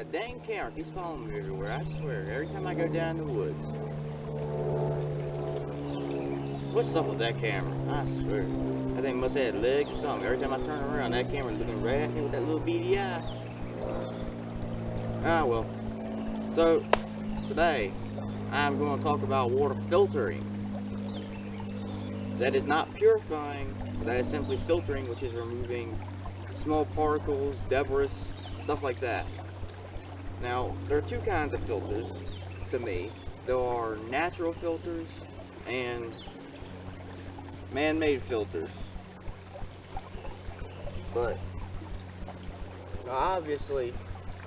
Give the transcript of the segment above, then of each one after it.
That dang camera keeps following me everywhere, I swear, every time I go down the woods. What's up with that camera? I swear. That thing must have had legs or something. Every time I turn around, that camera's looking right at me with that little beady eye. Ah, well. So, today, I'm going to talk about water filtering. That is not purifying, but that is simply filtering, which is removing small particles, debris, stuff like that. Now, there are two kinds of filters to me. There are natural filters and man-made filters. But obviously,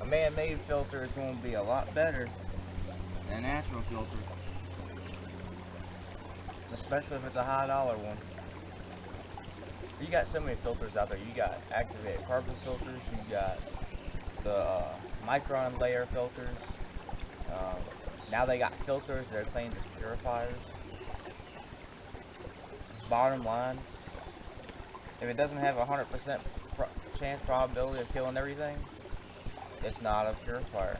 a man-made filter is going to be a lot better than a natural filter, especially if it's a high dollar one. You got so many filters out there. You got activated carbon filters, you got the micron layer filters. Now they got filters that are claimed as purifiers. Bottom line, if it doesn't have a 100% chance probability of killing everything, it's not a purifier.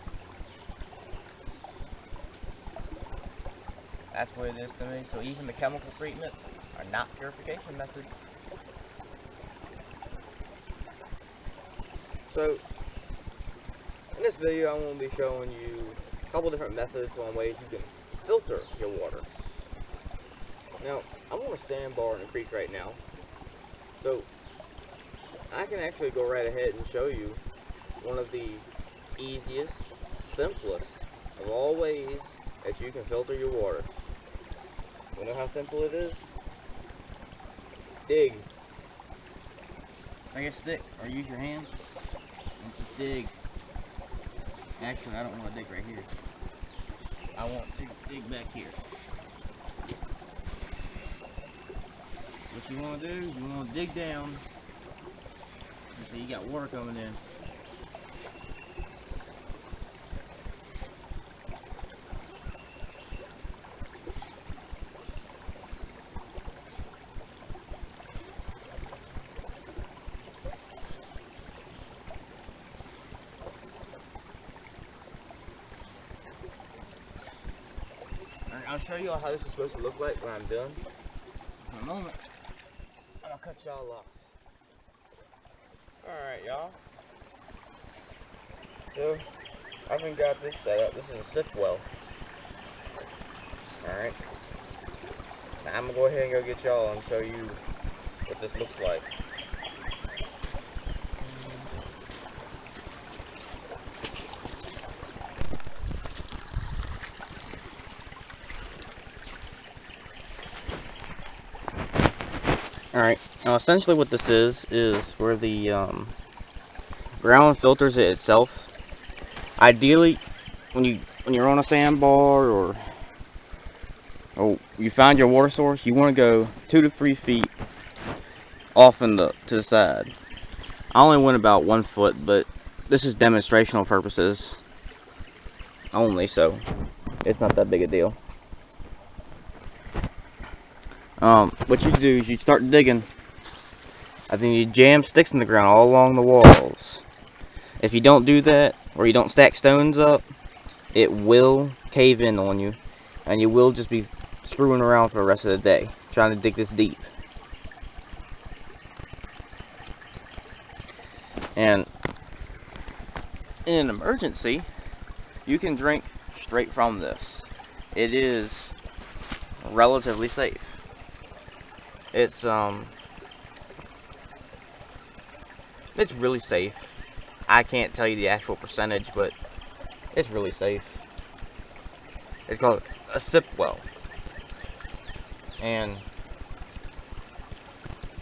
That's what it is to me. So even the chemical treatments are not purification methods. So in this video, I'm going to be showing you a couple different methods on ways you can filter your water. Now, I'm on a sandbar in a creek right now, so I can actually go right ahead and show you one of the easiest, simplest of all ways that you can filter your water. You know how simple it is? Dig. Take a stick or use your hand and just dig. Actually, I don't want to dig right here. I want to dig back here. What you want to do, you want to dig down. You see, you got water coming in. I'll show you all how this is supposed to look like when I'm done. In a moment, I'll cut y'all off. Alright, y'all. So, I've been got this set up. This is a sip well. Alright. Now I'm gonna go ahead and go get y'all and show you what this looks like. Alright, now essentially what this is where the ground filters it itself. Ideally, when you're on a sandbar or you find your water source, you want to go 2 to 3 feet off to the side. I only went about 1 foot, but this is demonstrational purposes only, so it's not that big a deal. What you do is you start digging. I think you jam sticks in the ground all along the walls. If you don't do that, or you don't stack stones up, it will cave in on you, and you will just be screwing around for the rest of the day, trying to dig this deep. And in an emergency, you can drink straight from this. It is relatively safe. It's really safe. I can't tell you the actual percentage, but it's really safe. It's called a sip well. And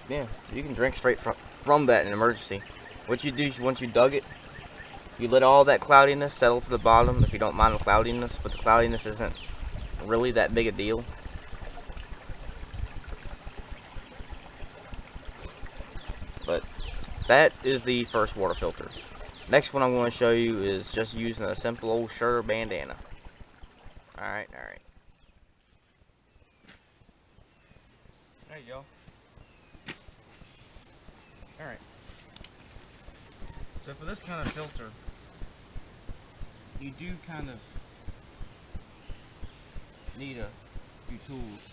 yeah, you can drink straight from that in an emergency. What you do is once you dug it, you let all that cloudiness settle to the bottom if you don't mind the cloudiness, but the cloudiness isn't really that big a deal. But that is the first water filter. Next one I'm going to show you is just using a simple old Sure bandana. Alright. There you go. Alright. So for this kind of filter, you do kind of need a few tools.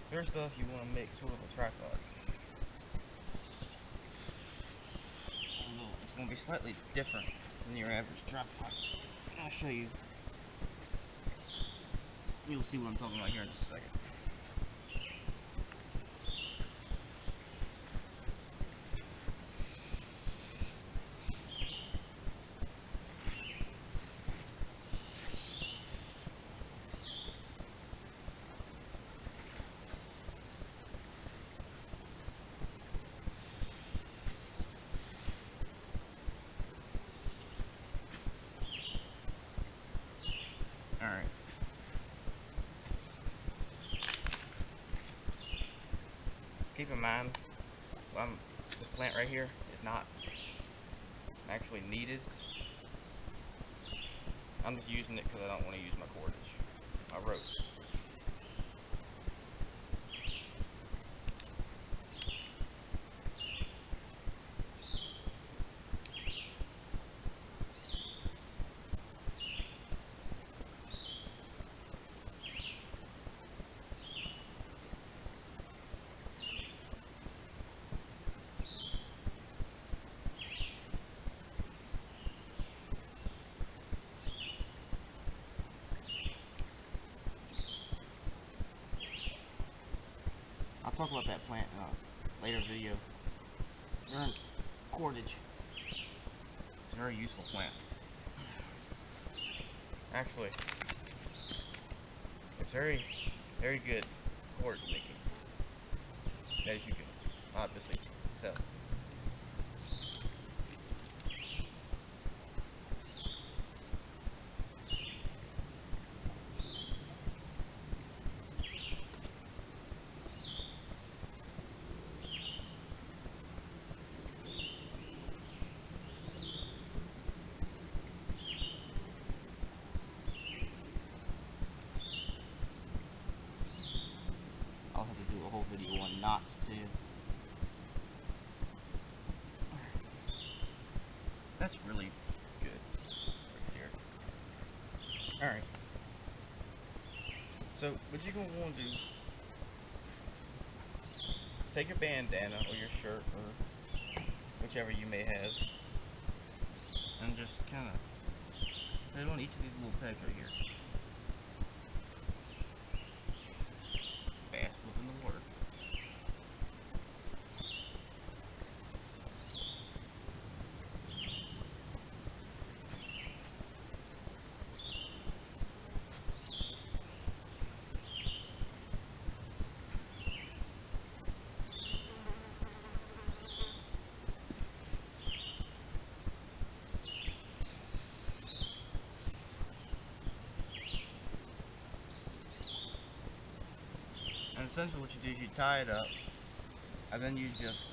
First off, you want to make sort of a tripod. Although it's going to be slightly different than your average tripod. I'll show you. You'll see what I'm talking about here in just a second. Alright. Keep in mind, this plant right here is not actually needed. I'm just using it because I don't want to use my cordage, my rope. I'll talk about that plant in a later video. Learn cordage. It's a very useful plant. Actually, it's very good cord making, as you can obviously tell. I'll have to do a whole video on knots too. That's really good right there. Alright. So what you're going to want to do, take your bandana or your shirt or whichever you may have, and just kind of put it on each of these little pegs right here. Fast flip in the water. And essentially what you do is you tie it up, and then you just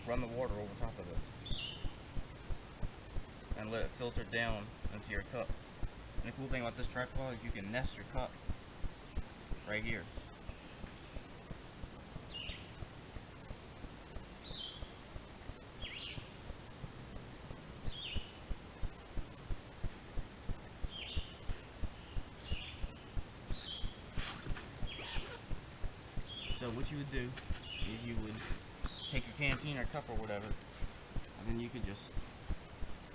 run the water over top of it and let it filter down into your cup. And the cool thing about this tripod is you can nest your cup right here. So what you would do is you would take your canteen or cup or whatever, and then you could just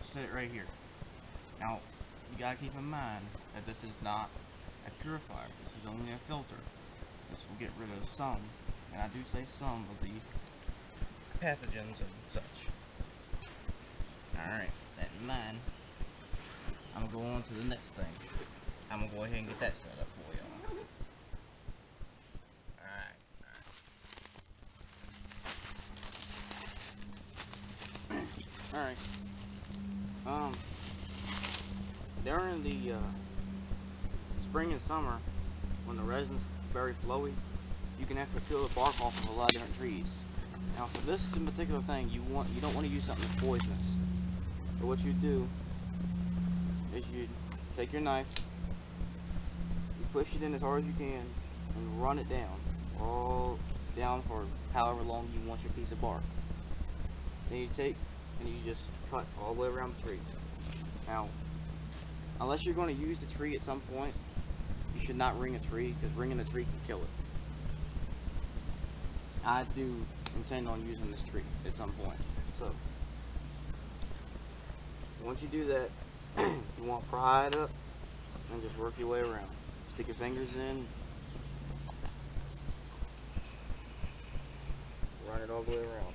set it right here. Now, you gotta keep in mind that this is not a purifier. This is only a filter. This will get rid of some, and I do say some, of the pathogens and such. Alright, that in mind, I'm gonna go on to the next thing. I'm gonna go ahead and get that set up for y'all. Alright. During the spring and summer, when the resin's very flowy, you can actually peel the bark off of a lot of different trees. Now, for this in particular thing, you don't want to use something that's poisonous. So what you do is you take your knife, you push it in as hard as you can, and run it down all down for however long you want your piece of bark. Then you take and you just cut all the way around the tree. Now, unless you're going to use the tree at some point, you should not ring a tree, because ringing a tree can kill it. I do intend on using this tree at some point. So, once you do that, you want to pry it up and just work your way around. Stick your fingers in, run it all the way around.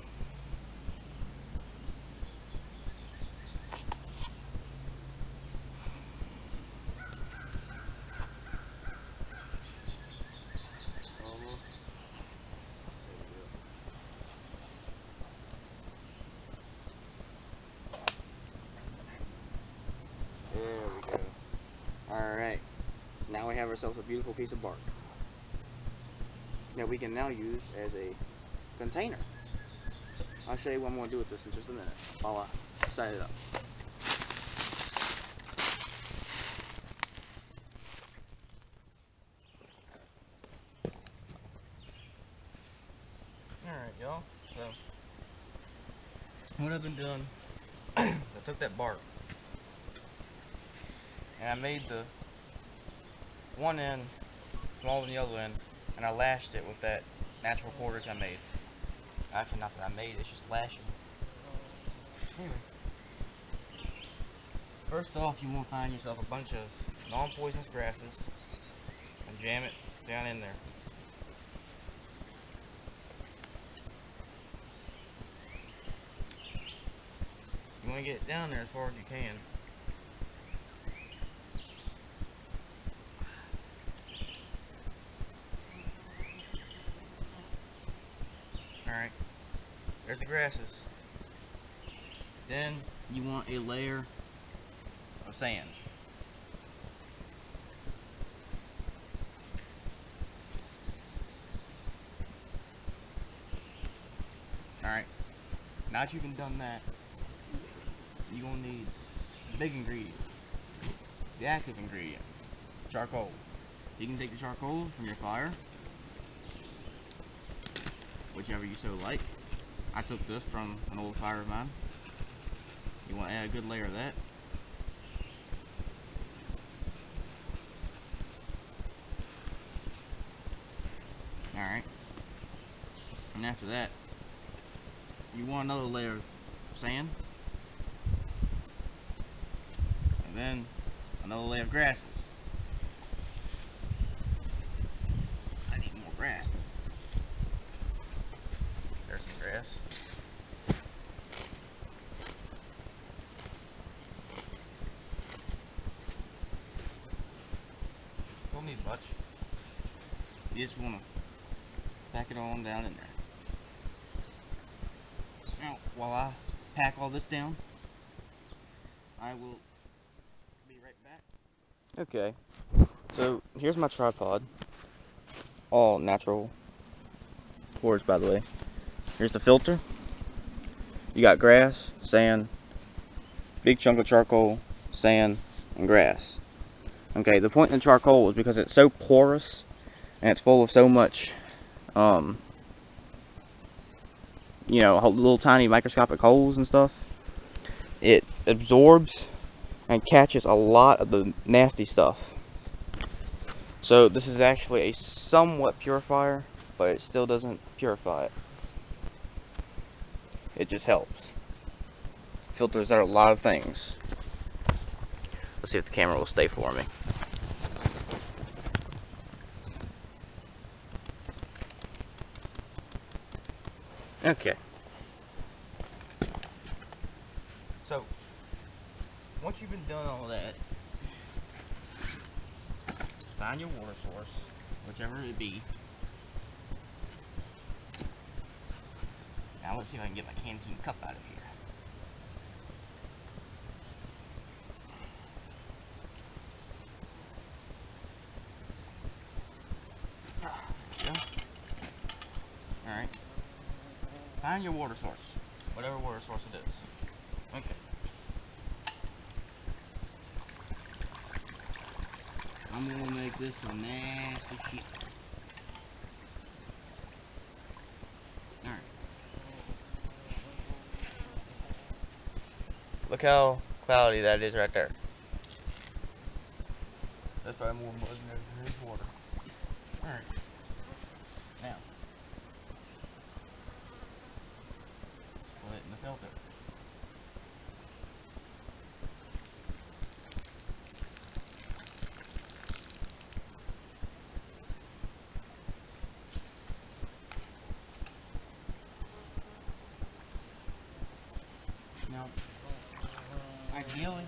Almost. There we go. Alright. Now we have ourselves a beautiful piece of bark that we can now use as a container. I'll show you what I'm going to do with this in just a minute while I set it up. Alright, y'all. So, what I've been doing, I took that bark and I made the one end smaller than the other end, and I lashed it with that natural cordage I made. Actually, not that I made, it's just lashing. Anyway, first off, you want to find yourself a bunch of non-poisonous grasses and jam it down in there. You want to get it down there as far as you can. Alright, there's the grasses. Then you want a layer of sand. Alright, now that you've done that, you're going to need the big ingredient, the active ingredient, charcoal. You can take the charcoal from your fire, whichever you so like. I took this from an old fire of mine. You want to add a good layer of that. Alright. And after that, you want another layer of sand. And then another layer of grasses. I need more grass. There's some grass. Don't need much. You just want to pack it on down in there. Now, while I pack all this down, I will be right back. Okay, so here's my tripod. All natural cords, by the way. Here's the filter. You got grass, sand, big chunk of charcoal, sand, and grass. Okay, the point in the charcoal is because it's so porous and it's full of so much, you know, little tiny microscopic holes and stuff. It absorbs and catches a lot of the nasty stuff. So this is actually a somewhat purifier, but it still doesn't purify it. It just helps. Filters out a lot of things. Let's see if the camera will stay for me. Okay. So, once you've been doing all that, find your water source, whichever it be. Now let's see if I can get my canteen cup out of here. There we go. Alright. Find your water source, whatever water source it is. Okay. I'm gonna make this a nasty shit. Look how cloudy that is right there. That's probably more mud than there is water. Alright. Now, put it in the filter. Now, ideally,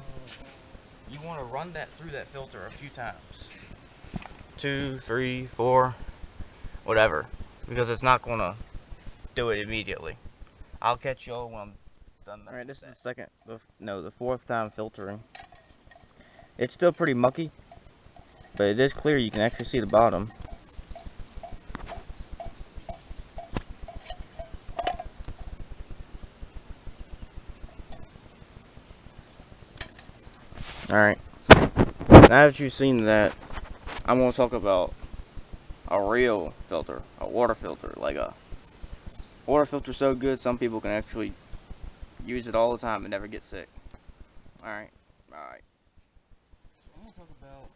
you want to run that through that filter a few times. 2, 3, 4, whatever. Because it's not going to do it immediately. I'll catch y'all when I'm done. Alright, this is the fourth time filtering. It's still pretty mucky, but it is clear. You can actually see the bottom. Alright, now that you've seen that, I'm going to talk about a real filter, a water filter. Like a water filter so good some people can actually use it all the time and never get sick. Alright. So I'm going to talk about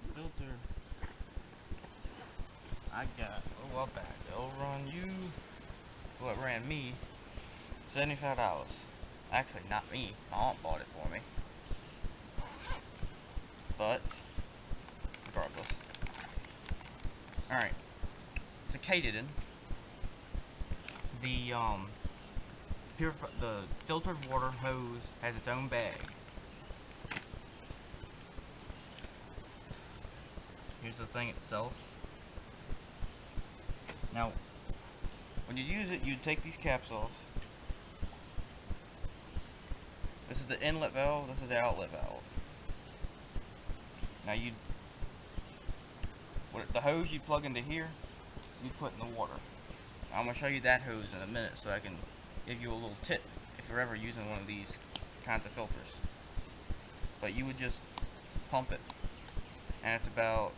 the filter I got a while back. It'll run you, well, it ran me $75. Actually, not me. My aunt bought it for me. But, regardless. Alright. It's a Katadyn. The filtered water hose has its own bag. Here's the thing itself. Now, when you use it, you take these caps off. This is the inlet valve, this is the outlet valve. Now the hose you plug into here, you put in the water. I'm going to show you that hose in a minute so I can give you a little tip if you're ever using one of these kinds of filters. But you would just pump it, and it's about,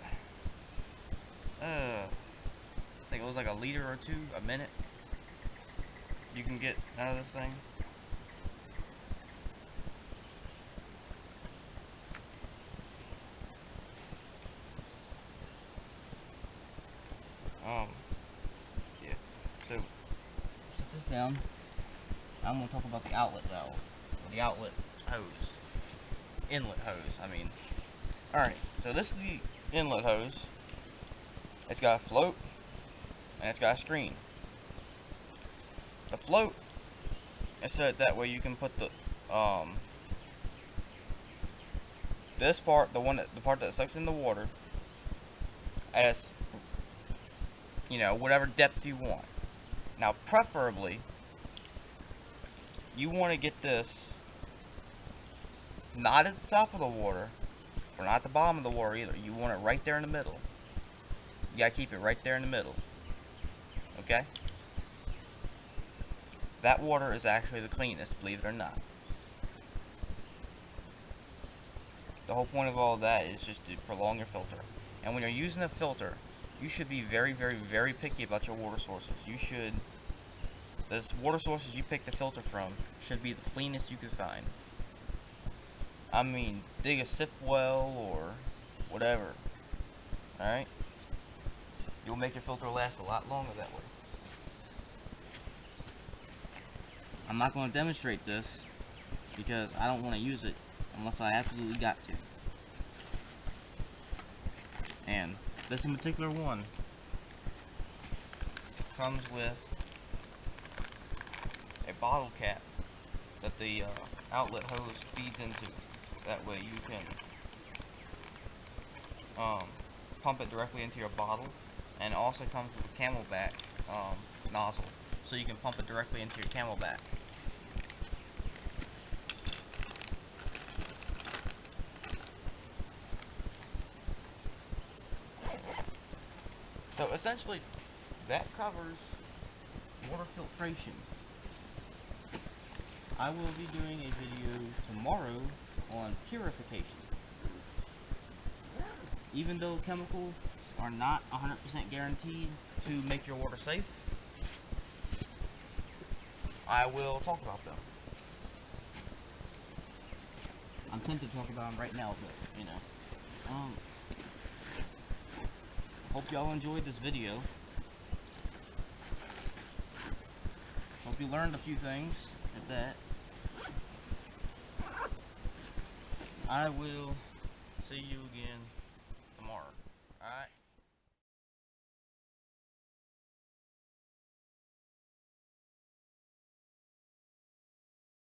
I think it was like a liter or two a minute you can get out of this thing. Yeah. So, set this down. I'm going to talk about the outlet valve, or the outlet hose. Inlet hose, I mean. Alright, so this is the inlet hose. It's got a float, and it's got a screen. The float is set that way you can put the, this part, the part that sucks in the water, as, you know, whatever depth you want. Now, preferably, you want to get this not at the top of the water, or not at the bottom of the water either. You want it right there in the middle. You gotta keep it right there in the middle. Okay? That water is actually the cleanest, believe it or not. The whole point of all that is just to prolong your filter. And when you're using a filter, you should be very, very, very picky about your water sources. The water sources you pick the filter from should be the cleanest you can find. I mean, dig a sip well or whatever. Alright? You'll make your filter last a lot longer that way. I'm not going to demonstrate this because I don't want to use it unless I absolutely got to. And this in particular one comes with a bottle cap that the outlet hose feeds into. That way you can pump it directly into your bottle, and it also comes with a Camelback nozzle, so you can pump it directly into your Camelback. So essentially, that covers water filtration. I will be doing a video tomorrow on purification. Even though chemicals are not 100% guaranteed to make your water safe, I will talk about them. I'm tempted to talk about them right now, but, you know. Hope y'all enjoyed this video. Hope you learned a few things at that. I will see you again tomorrow. Alright?